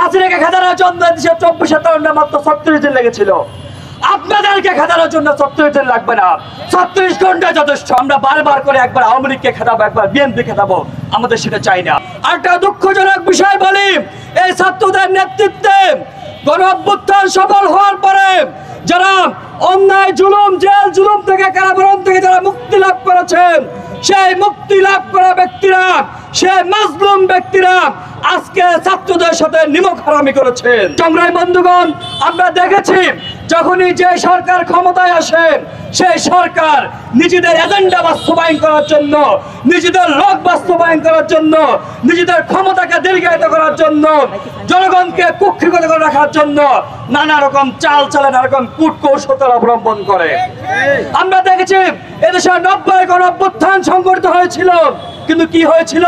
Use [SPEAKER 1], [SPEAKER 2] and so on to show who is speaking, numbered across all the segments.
[SPEAKER 1] হাসিনাকে খেদানোর জন্য দেশের 24 তরুণরা মাত্র 36 দিন লেগেছিল। আপনাদেরকে খেদানোর জন্য 36 দিন লাগবে না, 36 ঘন্টা যথেষ্ট। আমরা বারবার করে একবার আওয়ামী লীগকে খেদাবো, একবার বিএনপি খেদাবো, আমাদের সেটা চাই না। আরেকটা দুঃখজনক বিষয় বলি, এই ছাত্রদের নেতৃত্বে গণ অভ্যুত্থান সফল হওয়ার পরে যারা অন্যায় জুলুম, জেল জুলুম থেকে, কারাবরণ থেকে যারা মুক্তি লাভ করেছেন, সেই মুক্তি লাভ করা ব্যক্তিরা, সেই মাজলুম ব্যক্তিরা আজকে ছাত্রদের সাথে নিমক হারামি করেছেন। সংগ্রামী বন্ধুগণ, আমরা দেখেছি যখনই যে সরকার ক্ষমতায় আসে, সেই সরকার নিজেদের এজেন্ডা বাস্তবায়ন করার জন্য, নিজেদের লোক বাস্তবায়ন করার জন্য, নিজেদের ক্ষমতাকে দীর্ঘায়িত করার জন্য, জনগণকে কুক্ষিগত করে রাখার জন্য নানা রকম চাল চালে, নানা রকম কূটকৌশল অবলম্বন করে। আমরা দেখেছি এদেশে 90 গণ অভ্যুত্থান সংঘটিত হয়েছিল, কিন্তু কি হয়েছিল?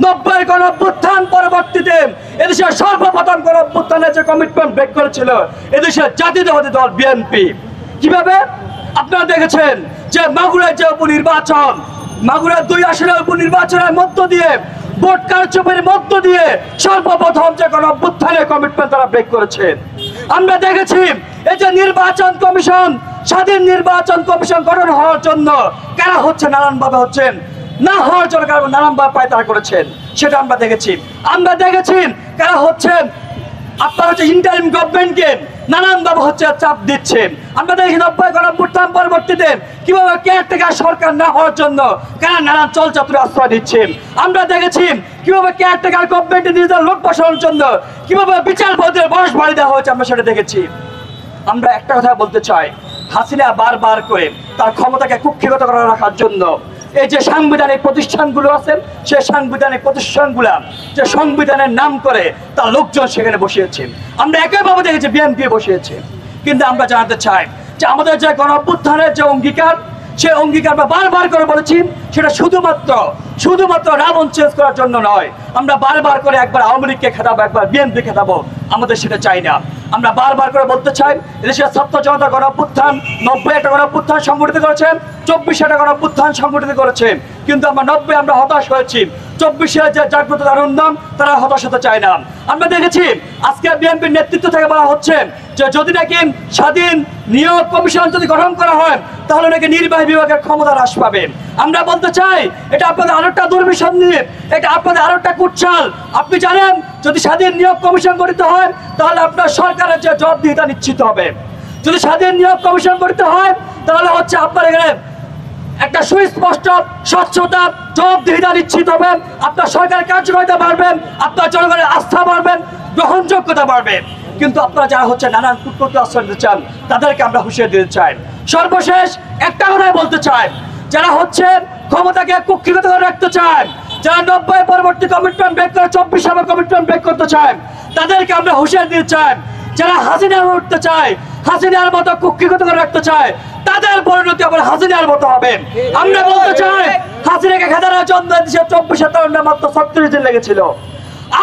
[SPEAKER 1] 90 গণ অভ্যুত্থান পরবর্তীতে এদেশের সর্বপ্রথম গণ অভ্যুত্থানের যে কমিটমেন্ট ব্রেক করেছিল এদেশের জাতীয়তাবাদী দল বিএনপি। কিভাবে? আপনারা দেখেছেন যে মাগুরার যে উপনির্বাচন, মাগুরার 2 আসনের উপনির্বাচনের মধ্য দিয়ে, ভোট কারচুপির মধ্য দিয়ে সর্বপ্রথম যে গণ অভ্যুত্থানের কমিটমেন্ট তারা ব্রেক করেছেন। আমরা দেখেছি এই যে নির্বাচন কমিশন, স্বাধীন নির্বাচন কমিশন গঠন হওয়ার জন্য কারা হচ্ছে, নানানভাবে হচ্ছেন, না হওয়ার জন্য কারণ নানানভাবে পায়তারা করেছেন, সেটা আমরা দেখেছি। আমরা দেখেছি কারা হচ্ছেন, আপনারা হচ্ছে ইন্টারিম গভর্নমেন্টকে নানানভাবে হচ্ছে চাপ দিচ্ছেন। আমরা দেখি 90 গণ অভ্যুত্থান পরবর্তীতে কিভাবে কেয়ারটেকার সরকার না হওয়ার জন্য কারা নানান চলচাতুর আশ্রয় দিচ্ছেন। আমরা দেখেছি কিভাবে কেয়ারটেকার গভর্নমেন্টের নিজেদের লোক বসানোর জন্য কিভাবে বিচার পদের বয়স বাড়িয়ে দেওয়া হয়েছে, আমরা সেটা দেখেছি। আমরা একটা কথা বলতে চাই, হাসিনা বারবার করে তার ক্ষমতাকে কুক্ষিগত করে রাখার জন্য এই যে সাংবিধানিক প্রতিষ্ঠানগুলো আছে, সেই সাংবিধানিক প্রতিষ্ঠানগুলা যে সংবিধানের নাম করে তার লোকজন সেখানে বসিয়েছে। আমরা একইভাবে দেখেছি বিএনপি বসিয়েছে। কিন্তু আমরা জানাতে চাই যে আমাদের যে গণ অভ্যুত্থানের যে অঙ্গীকার, সেই অঙ্গীকার আমরা বারবার করে বলেছি, সেটা শুধুমাত্র রাবণ চেঞ্জ করার জন্য নয়। আমরা বারবার করে একবার আওয়ামী লীগকে খেদাবো, একবার বিএনপি খেদাবো, আমাদের সেটা চাই না। আমরা বারবার করে বলতে চাই, এদেশের ছাত্র জনতা গণ অভ্যুত্থান 90 একটা গণ অভ্যুত্থান সংগঠিত করেছেন, 24 একটা গণ অভ্যুত্থান সংগঠিত করেছেন, কিন্তু আমরা 90 আমরা হতাশ হয়েছি। 24 যে জাগ্রত তারুণ নাম, তারা হতাশ হতে চায় না। আমরা দেখেছি আজকে বিএনপির নেতৃত্ব থেকে বলা হচ্ছে যে যদি নাকি স্বাধীন নিয়োগ কমিশন যদি গঠন করা হয় তাহলে নাকি নির্বাহী বিভাগের ক্ষমতা হ্রাস পাবে। আমরা বলতে চাই এটা আপনাদের আরেকটা দুর্বিসন্ধি, এটা আপনাদের আরেকটা কুটচাল। আপনি জানেন যদি স্বাধীন নিয়োগ কমিশন গঠিত হয় তাহলে আপনার সরকারের যে জবাবদিহিতা নিশ্চিত হবে। যদি স্বাধীন নিয়োগ কমিশন গঠিত হয় তাহলে হচ্ছে আপনার এখানে একটা সুস্পষ্ট স্বচ্ছতা, জবাবদিহিতা নিশ্চিত হবে, আপনার সরকারের কার্যকারিতা বাড়বেন, আপনার জনগণের আস্থা বাড়বেন, গ্রহণযোগ্যতা বাড়বে। কিন্তু আপনারা যারা হচ্ছে নানান কূটনৈতিক আশ্রয় দিতে চান তাদেরকে আমরা হুঁশিয়ারি দিতে চাই। সর্বশেষ একটা কথাই বলতে চাই, যারা হচ্ছে ক্ষমতাকে কুক্ষিগত করে রাখতে চান, যারা 90 পরবর্তী কমিটমেন্ট ব্রেক করে 24 সালের কমিটমেন্ট ব্রেক করতে চান, তাদেরকে আমরা হুঁশিয়ারি দিতে চাই। যারা হাসিনা উঠতে চায়, হাসিনার মতো কুক্ষিগত করে রাখতে চায়, তাদের পরিণতি আবার হাসিনার মতো হবে। আমরা বলতে চাই হাসিনাকে খেদানোর জন্য দেশের 24 তরুণরা মাত্র 36 দিন লেগেছিল।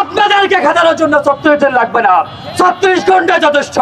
[SPEAKER 1] আপনাদেরকে খেদানোর জন্য 36 দিন লাগবে না, 36 ঘন্টা যথেষ্ট।